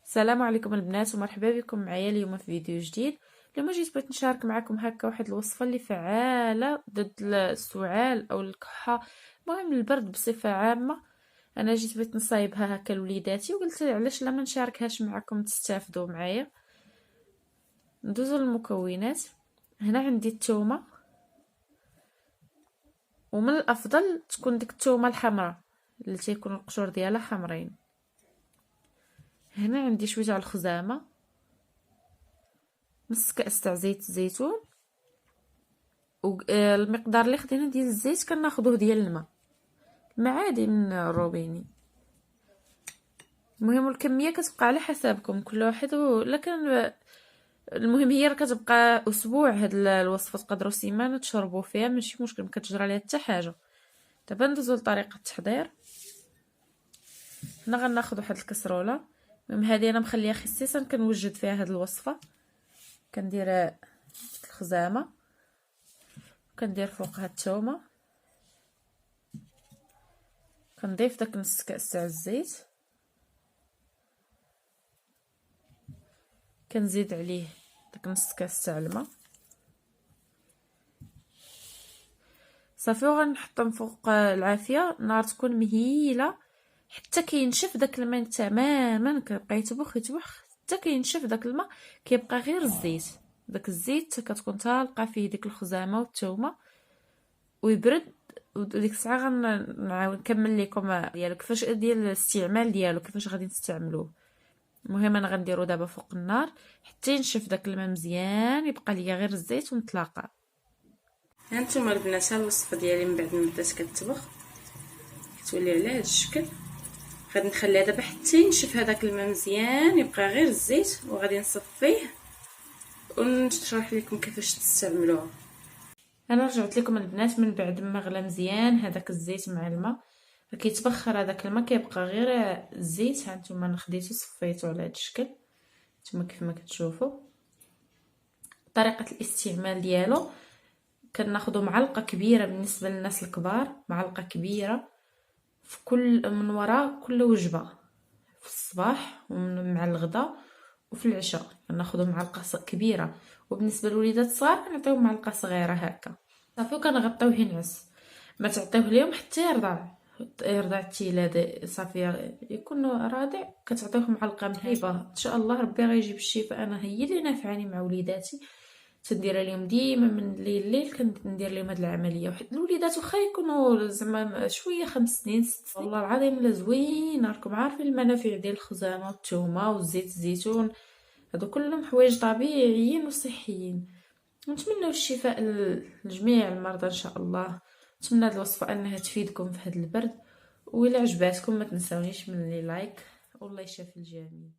السلام عليكم البنات ومرحبا بكم معايا اليوم في فيديو جديد. اليوم جيت بغيت نشارك معكم هكا واحد الوصفه اللي فعاله ضد السعال او الكحه، المهم البرد بصفه عامه. انا جيت بغيت نصايبها هكا لوليداتي وقلت علاش لا ما نشاركهاش معكم تستافدوا معايا. ندوزو للمكونات. هنا عندي الثومه، ومن الافضل تكون ديك الثومه الحمراء اللي تيكون القشور ديالها حمرين. هنا عندي شويه على الخزامه، نص كاس تاع زيت الزيتون، والمقدار اللي خدينا ديال الزيت كناخذوه ديال الماء عادي من الروبيني. المهم الكميه كتبقى على حسابكم كل واحد، لكن المهم هي راه كتبقى اسبوع. هاد الوصفه تقدروا سيمانه تشربوا فيها ماشي مشكل، ما كتجرى ليها حتى حاجه. دابا ندوزو لطريقه التحضير. هنا غناخذ واحد الكسروله، المهم هذه انا مخليها خصيصا كنوجد فيها هاد الوصفه. كندير الخزامه، كندير فوقها الثومه، كنضيف داك نص كاس تاع الزيت، كنزيد عليه داك نص كاس تاع الماء صافي، وغنحطهم فوق العافيه. النار تكون مهيله حتى كينشف داك الماء تماما، كيبقى يطبخ حتى كينشف داك الماء، كيبقى غير الزيت. داك الزيت كتكون طالقه فيه ديك الخزامه والثومه ويبرد. وديك الساعه غنعاود نكمل لكم ديالو كيفاش ديال الاستعمال ديالو، كيفاش غادي نستعملوه. المهم انا غنديرو دابا فوق النار حتى ينشف داك الماء مزيان، يبقى ليا غير الزيت ونتلاقى. هانتوما البنات الوصفه ديالي من بعد ما بدات كتطبخ كتولي على هذا الشكل. غادي نخليها دابا حتى ينشف هذاك الماء مزيان، يبقى غير الزيت، وغادي نصفيه ونشرح لكم كيفاش تستعملوها. انا رجعت لكم البنات من بعد ما غلى مزيان هذاك الزيت مع الماء، كيتبخر هذاك الماء، كيبقى غير الزيت. هانتوما انا خديته صفيته على هذا الشكل نتوما كيف ما كتشوفوا. طريقه الاستعمال ديالو كناخذوا معلقه كبيره بالنسبه للناس الكبار، معلقه كبيره في كل من وراء كل وجبه، في الصباح ومع الغداء وفي العشاء كناخذوا معلقه كبيره. وبالنسبه للوليدات الصغار كنعطيوهم معلقه صغيره هكا صافي، وكنغطيوه ينعس. ما تعطيوه ليهم حتى يرضع التيلاد صافي يكون راضع. كتعطيوه معلقه مهيبه ان شاء الله ربي غيجيب الشفاء. انا هي اللي نافعاني مع وليداتي، تندير لهم ديما من الليل كندير لهم هاد العمليه. واحد الوليدات واخا يكونوا زعما شويه 5 سنين 6 سنين، والله العظيم لا زوينه. راكم عارفين المنافع ديال الخزامه والثومه والزيت الزيتون، هادو كلهم حوايج طبيعيين وصحيين. نتمنى الشفاء لجميع المرضى ان شاء الله. نتمنى هاد الوصفه انها تفيدكم في هاد البرد، وإلا عجباتكم ما تنساونيش من لي لايك. والله يشافي الجميع.